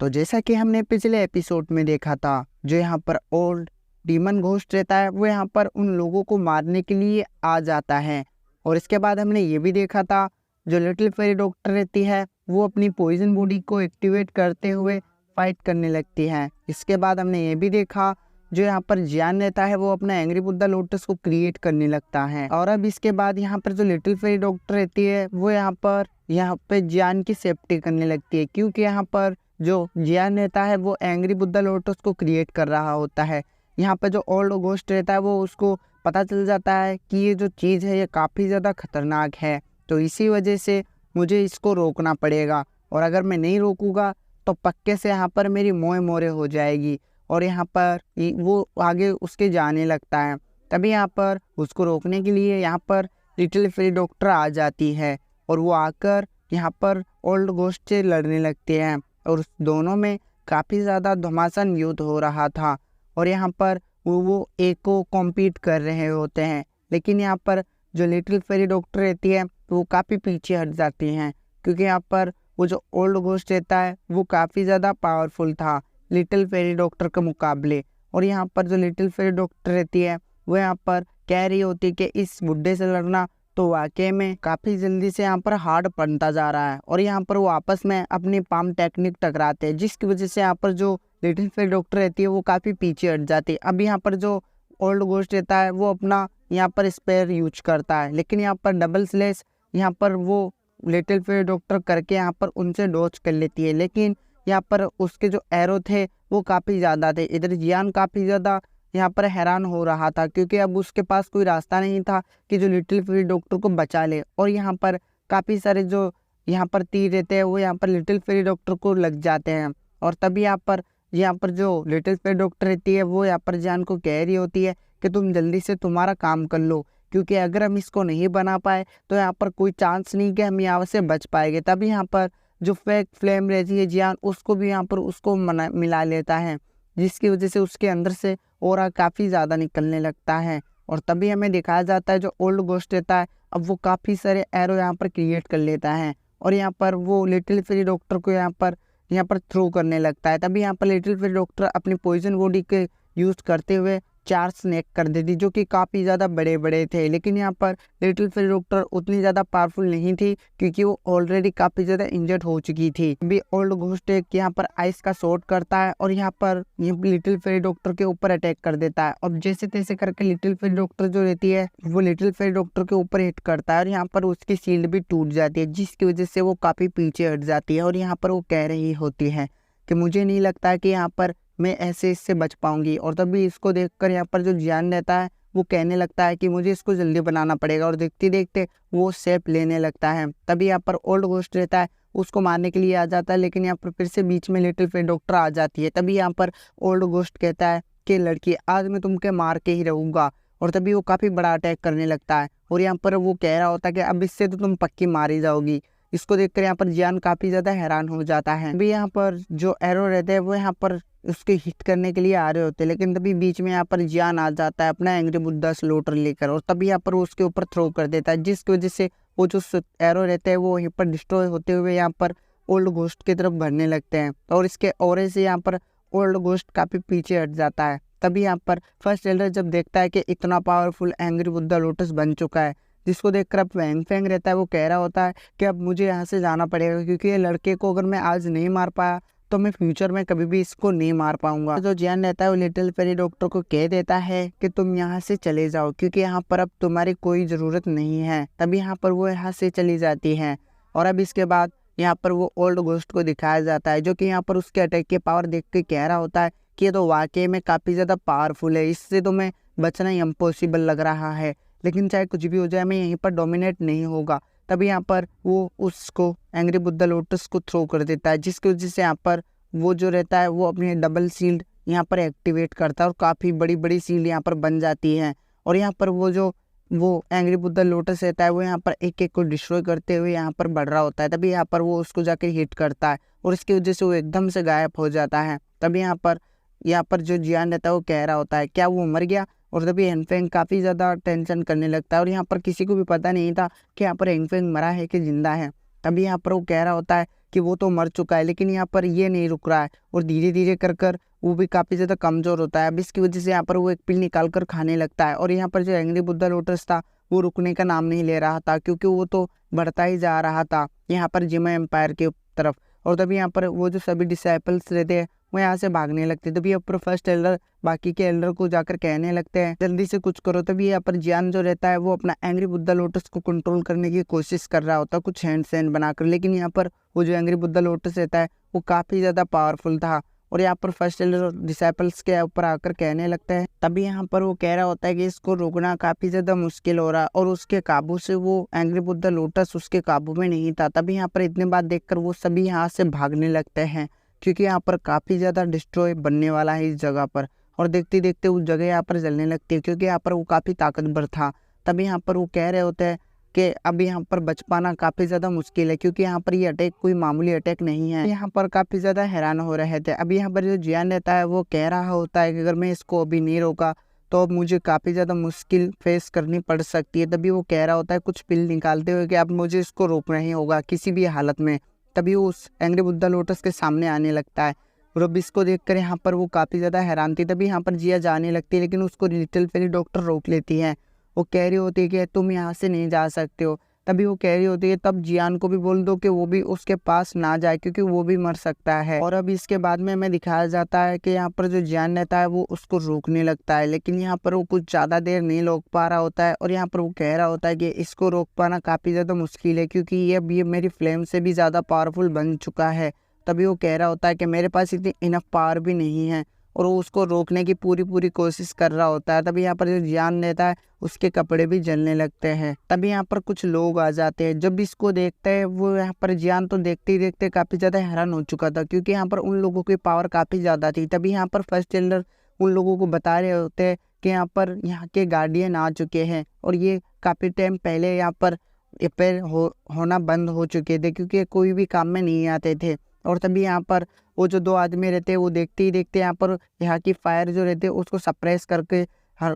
तो जैसा कि हमने पिछले एपिसोड में देखा था, जो यहाँ पर ओल्ड डीमन घोस्ट रहता है वो यहाँ पर उन लोगों को मारने के लिए आ जाता है। और इसके बाद हमने ये भी देखा था, जो लिटिल फेरी डॉक्टर रहती है वो अपनी पॉइजन बॉडी को एक्टिवेट करते हुए फाइट करने लगती है। इसके बाद हमने ये भी देखा, जो यहाँ पर जियान रहता है वो अपना एंग्री बुद्धा लोटस को क्रिएट करने लगता है। और अब इसके बाद यहाँ पर जो लिटिल फेरी डॉक्टर रहती है वो यहाँ पे जियान की सेफ्टी करने लगती है, क्योंकि यहाँ पर जो जियान रहता है वो एंग्री बुद्धा लोटस को क्रिएट कर रहा होता है। यहाँ पे जो ओल्ड घोस्ट रहता है वो उसको पता चल जाता है कि ये जो चीज़ है ये काफ़ी ज़्यादा खतरनाक है, तो इसी वजह से मुझे इसको रोकना पड़ेगा। और अगर मैं नहीं रोकूंगा तो पक्के से यहाँ पर मेरी मोए मोरे हो जाएगी। और यहाँ पर वो आगे उसके जाने लगता है। तभी यहाँ पर उसको रोकने के लिए यहाँ पर लिटिल फेरी डॉक्टर आ जाती है और वो आकर यहाँ पर ओल्ड घोस्ट से लड़ने लगते हैं। और उस दोनों में काफ़ी ज़्यादा घमासान युद्ध हो रहा था और यहाँ पर वो एक को कॉम्पीट कर रहे होते हैं। लेकिन यहाँ पर जो लिटिल फेरी डॉक्टर रहती है वो काफ़ी पीछे हट जाती हैं, क्योंकि यहाँ पर वो जो ओल्ड घोस्ट रहता है वो काफ़ी ज़्यादा पावरफुल था लिटिल फेरी डॉक्टर के मुकाबले। और यहाँ पर जो लिटिल फेरी डॉक्टर रहती है वो यहाँ पर कह रही होती है कि इस बुड्ढे से लड़ना तो वाकई में काफ़ी जल्दी से यहाँ पर हार्ड बनता जा रहा है। और यहाँ पर वो आपस में अपनी पाम टेक्निक टकराते हैं, जिसकी वजह से यहाँ पर जो लिटिल फेरी डॉक्टर रहती है वो काफ़ी पीछे हट जाती है। अब यहाँ पर जो ओल्ड घोस्ट रहता है वो अपना यहाँ पर स्पेयर यूज करता है, लेकिन यहाँ पर डबल स्लैश यहाँ पर वो लिटिल फेरी डॉक्टर करके यहाँ पर उनसे डॉज कर लेती है। लेकिन यहाँ पर उसके जो एरो थे वो काफ़ी ज़्यादा थे। इधर जियान काफ़ी ज़्यादा यहाँ पर हैरान हो रहा था, क्योंकि अब उसके पास कोई रास्ता नहीं था कि जो लिटिल फेरी डॉक्टर को बचा ले। और यहाँ पर काफ़ी सारे जो यहाँ पर तीर रहते हैं वो यहाँ पर लिटिल फेरी डॉक्टर को लग जाते हैं। और तभी यहाँ पर जो लिटिल फेरी डॉक्टर रहती है वो यहाँ पर जियान को कह रही होती है कि तुम जल्दी से तुम्हारा काम कर लो, क्योंकि अगर हम इसको नहीं बना पाए तो यहाँ पर कोई चांस नहीं कि हम यहाँ से बच पाएंगे। तभी यहाँ पर जो फेक फ्लेम रहती है जियान उसको भी यहाँ पर उसको मिला लेता है, जिसकी वजह से उसके अंदर से ऑरा काफ़ी ज़्यादा निकलने लगता है। और तभी हमें दिखाया जाता है जो ओल्ड घोस्ट रहता है अब वो काफ़ी सारे एरो यहाँ पर क्रिएट कर लेता है और यहाँ पर वो लिटिल फेरी डॉक्टर को यहाँ पर थ्रो करने लगता है। तभी यहाँ पर लिटिल फेरी डॉक्टर अपनी पॉइजन बॉडी के यूज़ करते हुए 4 स्नैक कर देती, जो कि काफ़ी ज़्यादा बड़े बड़े थे। लेकिन यहाँ पर लिटिल फेरी डॉक्टर उतनी ज़्यादा पावरफुल नहीं थी, क्योंकि वो ऑलरेडी काफ़ी ज़्यादा इंजर्ड हो चुकी थी। अभी ओल्ड घोस्ट एक यहाँ पर आइस का शॉट करता है और यहाँ पर लिटिल फेरी डॉक्टर के ऊपर अटैक कर देता है। अब जैसे तैसे करके लिटिल फेरी डॉक्टर जो रहती है वो लिटिल फेरी डॉक्टर के ऊपर हिट करता है और यहाँ पर उसकी शील्ड भी टूट जाती है, जिसकी वजह से वो काफ़ी पीछे हट जाती है। और यहाँ पर वो कह रही होती है कि मुझे नहीं लगता कि यहाँ पर मैं ऐसे इससे बच पाऊंगी। और तभी इसको देखकर यहाँ पर जो जियान रहता है वो कहने लगता है कि मुझे इसको जल्दी बनाना पड़ेगा, और देखते देखते वो शेप लेने लगता है। तभी यहाँ पर ओल्ड घोस्ट रहता है उसको मारने के लिए आ जाता है, लेकिन यहाँ पर फिर से बीच में लिटिल फेरी डॉक्टर आ जाती है। तभी यहाँ पर ओल्ड घोस्ट कहता है कि लड़की आज मैं तुमके मार के ही रहूँगा। और तभी वो काफ़ी बड़ा अटैक करने लगता है और यहाँ पर वो कह रहा होता है कि अब इससे तो तुम पक्की मारी जाओगी। इसको देखकर यहाँ पर जियान काफ़ी ज़्यादा हैरान हो जाता है। अभी यहाँ पर जो एरो रहते हैं वो यहाँ पर उसके हिट करने के लिए आ रहे होते हैं, लेकिन तभी बीच में यहाँ पर जियान आ जाता है अपना एंग्री बुद्धा स्लोटर लेकर, और तभी यहाँ पर वो उसके ऊपर थ्रो कर देता है, जिसकी वजह से वो जो एरो रहते हैं वो वहीं पर डिस्ट्रॉय होते हुए यहाँ पर ओल्ड घोस्ट की तरफ बढ़ने लगते हैं। और इसके ऑरे से यहाँ पर ओल्ड घोस्ट काफ़ी पीछे हट जाता है। तभी यहाँ पर फर्स्ट एल्डर जब देखता है कि इतना पावरफुल एंग्री बुद्धा लोटस बन चुका है, जिसको देखकर अब वैंग फैंग रहता है वो कह रहा होता है कि अब मुझे यहाँ से जाना पड़ेगा, क्योंकि ये लड़के को अगर मैं आज नहीं मार पाया तो मैं फ्यूचर में कभी भी इसको नहीं मार पाऊंगा। जो जियान रहता है वो लिटिल फेरी डॉक्टर को कह देता है कि तुम यहाँ से चले जाओ, क्योंकि यहाँ पर अब तुम्हारी कोई ज़रूरत नहीं है। तभी यहाँ पर वो यहाँ से चली जाती है। और अब इसके बाद यहाँ पर वो ओल्ड घोस्ट को दिखाया जाता है, जो कि यहाँ पर उसके अटैक की पावर देख के कह रहा होता है कि ये तो वाकई में काफ़ी ज़्यादा पावरफुल है, इससे तो मैं बचना ही इम्पॉसिबल लग रहा है। लेकिन चाहे कुछ भी हो जाए मैं यहीं पर डोमिनेट नहीं होगा। तभी यहाँ पर वो उसको एंग्री बुद्धा लोटस को थ्रो कर देता है, जिसकी वजह से यहाँ पर वो जो रहता है वो अपनी डबल शील्ड यहाँ पर एक्टिवेट करता है और काफ़ी बड़ी बड़ी शील्ड यहाँ पर बन जाती है। और यहाँ पर वो एंग्री बुद्धा लोटस रहता है वो यहाँ पर एक एक को डिस्ट्रॉय करते हुए यहाँ पर बढ़ रहा होता है। तभी यहाँ पर वो उसको जाकर हिट करता है और इसकी वजह से वो एकदम से गायब हो जाता है। तभी यहाँ पर जो जियान रहता है वो कह रहा होता है क्या वो मर गया। और तभी हेंगफेंग काफ़ी ज़्यादा टेंशन करने लगता है और यहाँ पर किसी को भी पता नहीं था कि यहाँ पर हेंगफेंग मरा है कि जिंदा है। तभी यहाँ पर वो कह रहा होता है कि वो तो मर चुका है, लेकिन यहाँ पर ये नहीं रुक रहा है और धीरे धीरे कर कर वो भी काफ़ी ज़्यादा कमज़ोर होता है। अब इसकी वजह से यहाँ पर वो एक पिल निकाल कर खाने लगता है और यहाँ पर जो एंग्री बुद्धा लोटस था वो रुकने का नाम नहीं ले रहा था, क्योंकि वो तो बढ़ता ही जा रहा था यहाँ पर जिमा एम्पायर की तरफ। और तभी यहाँ पर वो जो सभी डिसाइपल्स रहते हैं वो यहाँ से भागने लगते हैं। तभी यहाँ पर फर्स्ट एल्डर बाकी के एल्डर को जाकर कहने लगते हैं जल्दी से कुछ करो। तभी यहाँ पर जियान जो रहता है वो अपना एंग्री बुद्धा लोटस को कंट्रोल करने की कोशिश कर रहा होता है कुछ हैंड बनाकर, लेकिन यहाँ पर वो जो एंग्री बुद्धा लोटस रहता है वो काफ़ी ज़्यादा पावरफुल था और यहाँ पर फर्स्ट एल्डर डिसाइपल्स के ऊपर आकर कहने लगता है। तभी यहाँ पर वो कह रहा होता है कि इसको रोकना काफ़ी ज़्यादा मुश्किल हो रहा है और उसके काबू से वो एंग्री बुद्धा लोटस उसके काबू में नहीं था। तभी यहाँ पर इतने बात देखकर वो सभी यहाँ से भागने लगते हैं, क्योंकि यहाँ पर काफ़ी ज़्यादा डिस्ट्रॉय बनने वाला है इस जगह पर। और देखते देखते उस जगह यहाँ पर जलने लगती है, क्योंकि यहाँ पर वो काफ़ी ताकतवर था। तभी यहाँ पर वो कह रहे होते हैं कि अब यहाँ पर बच पाना काफ़ी ज़्यादा मुश्किल है, क्योंकि यहाँ पर ये अटैक कोई मामूली अटैक नहीं है। यहाँ पर काफ़ी ज़्यादा हैरान हो रहे थे। अब यहाँ पर जो जियान रहता है वो कह रहा होता है कि अगर मैं इसको अभी नहीं रोका तो अब मुझे काफ़ी ज़्यादा मुश्किल फेस करनी पड़ सकती है। तभी वो कह रहा होता है कुछ पिल निकालते हुए कि अब मुझे इसको रोकना ही होगा किसी भी हालत में। तभी वो उस एंग्री बुद्धा लोटस के सामने आने लगता है और अब इसको देखकर यहाँ पर वो काफ़ी ज़्यादा हैरान थी। तभी यहाँ पर जिया जाने लगती है, लेकिन उसको लिटिल फेरी डॉक्टर रोक लेती है। वो कह रही होती है कि तुम यहाँ से नहीं जा सकते हो। तभी वो कह रही होती है तब जियान को भी बोल दो कि वो भी उसके पास ना जाए, क्योंकि वो भी मर सकता है। और अब इसके बाद में हमें दिखाया जाता है कि यहाँ पर जो जियान रहता है वो उसको रोकने लगता है, लेकिन यहाँ पर वो कुछ ज़्यादा देर नहीं रोक पा रहा होता है और यहाँ पर वो कह रहा होता है कि इसको रोक पाना काफ़ी ज़्यादा मुश्किल है, क्योंकि ये मेरी फ्लेम से भी ज़्यादा पावरफुल बन चुका है। तभी वो कह रहा होता है कि मेरे पास इतनी इनफ पावर भी नहीं है और वो उसको रोकने की पूरी कोशिश कर रहा होता है। तभी यहाँ पर जो जियान रहता है उसके कपड़े भी जलने लगते हैं। तभी यहाँ पर कुछ लोग आ जाते हैं। जब इसको देखते हैं वो यहाँ पर जियान तो देखते ही देखते काफ़ी ज़्यादा हैरान हो चुका था, क्योंकि यहाँ पर उन लोगों की पावर काफ़ी ज़्यादा थी। तभी यहाँ पर फर्स्ट एल्डर उन लोगों को बता रहे होते हैं कि यहाँ के गार्डियन आ चुके हैं और ये काफ़ी टाइम पहले यहाँ पर रिपेयर होना बंद हो चुके थे, क्योंकि कोई भी काम में नहीं आते थे। और तभी यहाँ पर वो जो दो आदमी रहते हैं वो देखते ही देखते यहाँ पर यहाँ की फायर जो रहते हैं उसको सप्रेस करके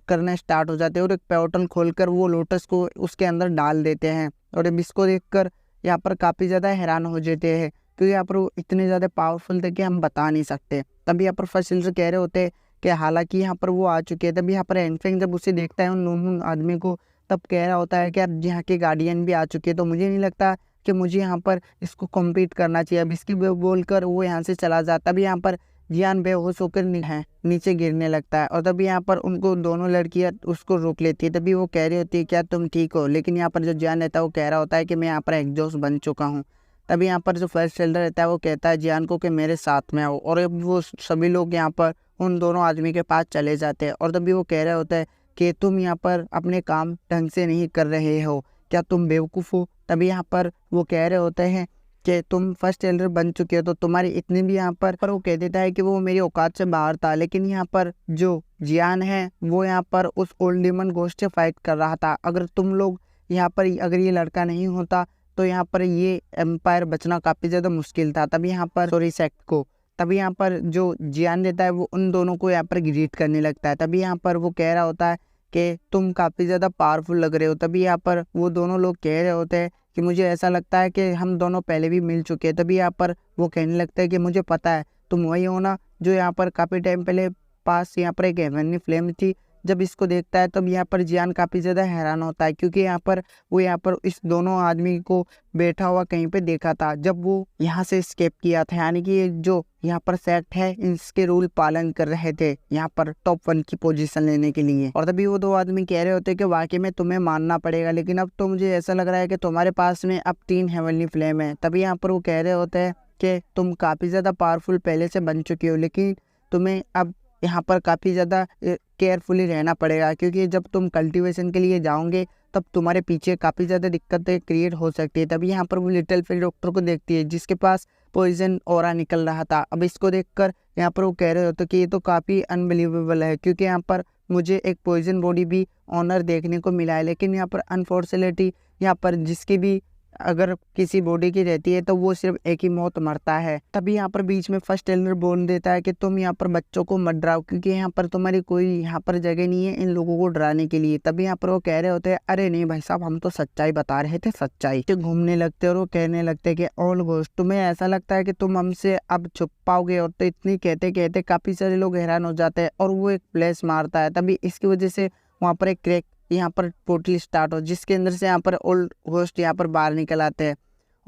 करना स्टार्ट हो जाते हैं और एक पोर्टल खोलकर वो लोटस को उसके अंदर डाल देते हैं। और अब इसको देखकर यहाँ पर काफ़ी ज़्यादा हैरान हो जाते हैं, क्योंकि यहाँ पर वो इतने ज़्यादा पावरफुल थे कि हम बता नहीं सकते। तभी यहाँ पर फर्स्ट एल्डर कह रहे होते हैं कि हालांकि यहाँ पर वो आ चुके हैं। तभी यहाँ पर एनफिंग जब उसे देखता है उन दोनों आदमी को, तब कह रहा होता है कि अब यहाँ के गार्डियन भी आ चुके हैं, तो मुझे नहीं लगता कि मुझे यहाँ पर इसको कम्पीट करना चाहिए। अब इसकी बोलकर वो यहाँ से चला जाता। तभी यहाँ पर जियान बेहोश होकर नीचे गिरने लगता है और तभी यहाँ पर उनको दोनों लड़कियाँ उसको रोक लेती है। तभी वो कह रही होती है क्या तुम ठीक हो, लेकिन यहाँ पर जो जियान रहता है वो कह रहा होता है कि मैं यहाँ पर एग्जॉस्ट बन चुका हूँ। तभी यहाँ पर जो फर्स्ट एल्डर रहता है वो कहता है जियान को कि मेरे साथ में आओ, और अब वो सभी लोग यहाँ पर उन दोनों आदमी के पास चले जाते हैं। और तभी वो कह रहा होता है कि तुम यहाँ पर अपने काम ढंग से नहीं कर रहे हो, क्या तुम बेवकूफ़ हो। तभी यहाँ पर वो कह रहे होते हैं कि तुम फर्स्ट एल्डर बन चुके हो तो तुम्हारी इतनी भी यहाँ पर वो कह देता है कि वो मेरी औकात से बाहर था, लेकिन यहाँ पर जो जियान है वो यहाँ पर उस ओल्ड डीमन घोस्ट से फाइट कर रहा था। अगर तुम लोग यहाँ पर अगर ये लड़का नहीं होता तो यहाँ पर ये एम्पायर बचना काफ़ी ज़्यादा मुश्किल था। तभी यहाँ पर सॉरी सेक्ट को, तभी यहाँ पर जो जियान देता है वो उन दोनों को यहाँ पर ग्रीट करने लगता है। तभी यहाँ पर वो कह रहा होता है कि तुम काफ़ी ज़्यादा पावरफुल लग रहे हो। तभी यहाँ पर वो दोनों लोग कह रहे होते हैं कि मुझे ऐसा लगता है कि हम दोनों पहले भी मिल चुके हैं। तभी यहाँ पर वो कहने लगता है कि मुझे पता है तुम वही हो ना जो यहाँ पर काफ़ी टाइम पहले पास यहाँ पर एक हेवनली फ्लेम थी। जब इसको देखता है तब यहाँ पर जियान काफ़ी ज़्यादा हैरान होता है, क्योंकि यहाँ पर इस दोनों आदमी को बैठा हुआ कहीं पे देखा था जब वो यहाँ से स्केप किया था, यानी कि ये जो यहाँ पर सेक्ट है इसके रूल पालन कर रहे थे यहाँ पर टॉप 1 की पोजीशन लेने के लिए। और तभी वो दो आदमी कह रहे होते हैं कि वाकई में तुम्हें मानना पड़ेगा, लेकिन अब तो मुझे ऐसा लग रहा है कि तुम्हारे पास में अब 3 हेवनली फ्लेम है। तभी यहाँ पर वो कह रहे होते हैं कि तुम काफ़ी ज़्यादा पावरफुल पहले से बन चुकी हो, लेकिन तुम्हें अब यहाँ पर काफ़ी ज़्यादा केयरफुली रहना पड़ेगा, क्योंकि जब तुम कल्टीवेशन के लिए जाओगे तब तुम्हारे पीछे काफ़ी ज़्यादा दिक्कतें क्रिएट हो सकती है। तभी यहाँ पर वो लिटिल फेरी डॉक्टर को देखती है जिसके पास पॉइजन ऑरा निकल रहा था। अब इसको देखकर यहाँ पर वो कह रहे होते कि ये तो काफ़ी अनबिलीवेबल है, क्योंकि यहाँ पर मुझे एक पॉइजन बॉडी भी ऑनर देखने को मिला है, लेकिन यहाँ पर अनफॉर्चुनेटली यहाँ पर जिसकी भी अगर किसी बॉडी की रहती है तो वो सिर्फ एक ही मौत मरता है। तभी यहाँ पर बीच में फर्स्ट एल्डर बोल देता है कि तुम यहाँ पर बच्चों को मत डराओ, क्योंकि यहाँ पर तुम्हारी कोई यहाँ पर जगह नहीं है इन लोगों को डराने के लिए। तभी यहाँ पर वो कह रहे होते हैं, अरे नहीं भाई साहब, हम तो सच्चाई बता रहे थे, सच्चाई। तो घूमने लगते और वो कहने लगते कि ऑल घोस्ट, तुम्हें ऐसा लगता है कि तुम हमसे अब छुप पाओगे? और तो इतनी कहते कहते काफी सारे लोग हैरान हो जाते हैं और वो एक फ्लैश मारता है। तभी इसकी वजह से वहाँ पर एक क्रैक, यहाँ पर पोर्टल स्टार्ट हो, जिसके अंदर से यहाँ पर ओल्ड होस्ट यहाँ पर बाहर निकल आते हैं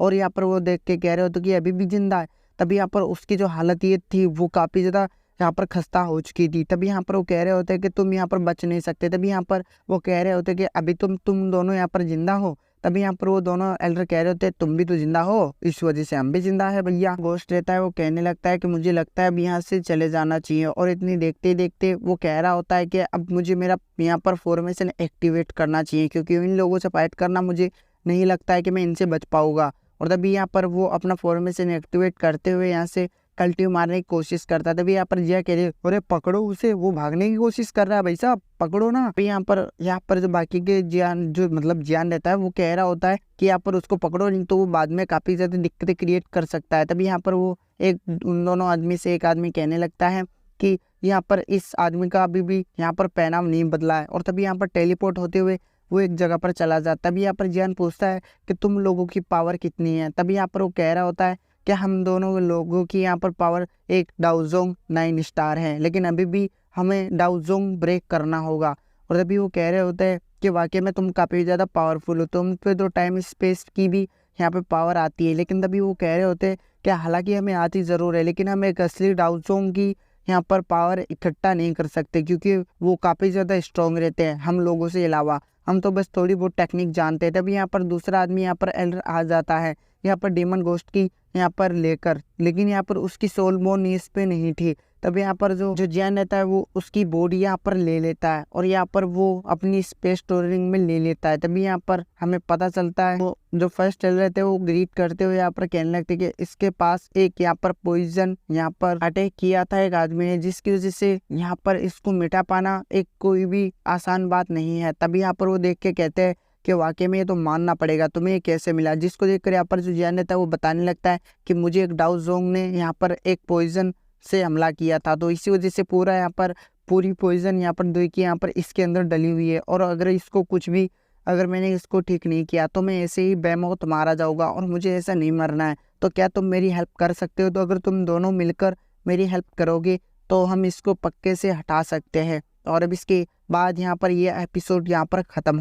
और यहाँ पर वो देख के कह रहे होते कि अभी भी जिंदा है। तभी यहाँ पर उसकी जो हालत ये थी वो काफ़ी ज़्यादा यहाँ पर खस्ता हो चुकी थी। तभी यहाँ पर वो कह रहे होते हैं कि तुम यहाँ पर बच नहीं सकते। तभी यहाँ पर वो कह रहे होते कि अभी तुम दोनों यहाँ पर जिंदा हो। तभी यहाँ पर वो दोनों एल्डर कह रहे होते हैं, तुम भी तो जिंदा हो, इस वजह से हम भी जिंदा है भैया। घोस्ट रहता है, वो कहने लगता है कि मुझे लगता है अब यहाँ से चले जाना चाहिए। और इतनी देखते देखते वो कह रहा होता है कि अब मुझे मेरा यहाँ पर फॉर्मेशन एक्टिवेट करना चाहिए, क्योंकि इन लोगों से फाइट करना मुझे नहीं लगता है कि मैं इनसे बच पाऊंगा। और तभी यहाँ पर वो अपना फॉर्मेशन एक्टिवेट करते हुए यहाँ से कल्टिव मारने की कोशिश करता है। तभी यहाँ पर जिया कह रही है, अरे पकड़ो उसे, वो भागने की कोशिश कर रहा है भाई साहब, पकड़ो ना। फिर यहाँ पर जो बाकी के जियान, जो मतलब जियान रहता है, वो कह रहा होता है कि यहाँ पर उसको पकड़ो, नहीं तो वो बाद में काफी ज्यादा दिक्कतें क्रिएट कर सकता है। तभी यहाँ पर वो उन दोनों आदमी से एक आदमी कहने लगता है कि यहाँ पर इस आदमी का अभी भी यहाँ पर पहनाव नहीं बदला है। और तभी यहाँ पर टेलीपोर्ट होते हुए वो एक जगह पर चला जाता है। तभी यहाँ पर जियान पूछता है कि तुम लोगों की पावर कितनी है। तभी यहाँ पर वो कह रहा होता है कि हम दोनों लोगों की यहाँ पर पावर एक डाउजोंग 9 स्टार है, लेकिन अभी भी हमें डाउजोंग ब्रेक करना होगा। और तभी वो कह रहे होते हैं कि वाकई में तुम काफ़ी ज़्यादा पावरफुल हो, तुम पे तो टाइम स्पेस की भी यहाँ पे पावर आती है। लेकिन तभी वो कह रहे होते हैं कि हालांकि हमें आती ज़रूर है, लेकिन हम एक असली डाउजोंग की यहाँ पर पावर इकट्ठा नहीं कर सकते, क्योंकि वो काफ़ी ज़्यादा स्ट्रॉन्ग रहते हैं हम लोगों से अलावा। हम तो बस थोड़ी बहुत टेक्निक जानते हैं। तभी यहाँ पर दूसरा आदमी यहाँ पर एल्डर आ जाता है यहाँ पर डीमन घोस्ट की यहाँ पर लेकर, लेकिन यहाँ पर उसकी सोल बोन इस पे नहीं थी। तब यहाँ पर जो जियान रहता है वो उसकी बॉडी यहाँ पर ले लेता है और यहाँ पर वो अपनी स्पेस स्टोरिंग में ले लेता है। तभी यहाँ पर हमें पता चलता है वो जो फर्स्ट चल रहे थे वो ग्रीट करते हुए यहाँ पर कहने लगते कि इसके पास एक यहाँ पर पॉइजन यहाँ पर अटैक किया था एक आदमी ने, जिसकी वजह से यहाँ पर इसको मिटा पाना एक कोई भी आसान बात नहीं है। तभी यहाँ पर वो देख के कहते हैं कि वाकई में ये तो मानना पड़ेगा, तुम्हें ये कैसे मिला। जिसको देखकर यहाँ पर जो जियान रहता है वो बताने लगता है कि मुझे एक डाउजोंग ने यहाँ पर एक पॉइजन से हमला किया था, तो इसी वजह से पूरा यहाँ पर पूरी पॉइजन यहाँ पर दो की यहाँ पर इसके अंदर डली हुई है। और अगर इसको कुछ भी, अगर मैंने इसको ठीक नहीं किया तो मैं ऐसे ही बेमौत मारा जाऊंगा और मुझे ऐसा नहीं मरना है। तो क्या तुम मेरी हेल्प कर सकते हो? तो अगर तुम दोनों मिलकर मेरी हेल्प करोगे तो हम इसको पक्के से हटा सकते हैं। और अब इसके बाद यहाँ पर ये एपिसोड यहाँ पर ख़त्म।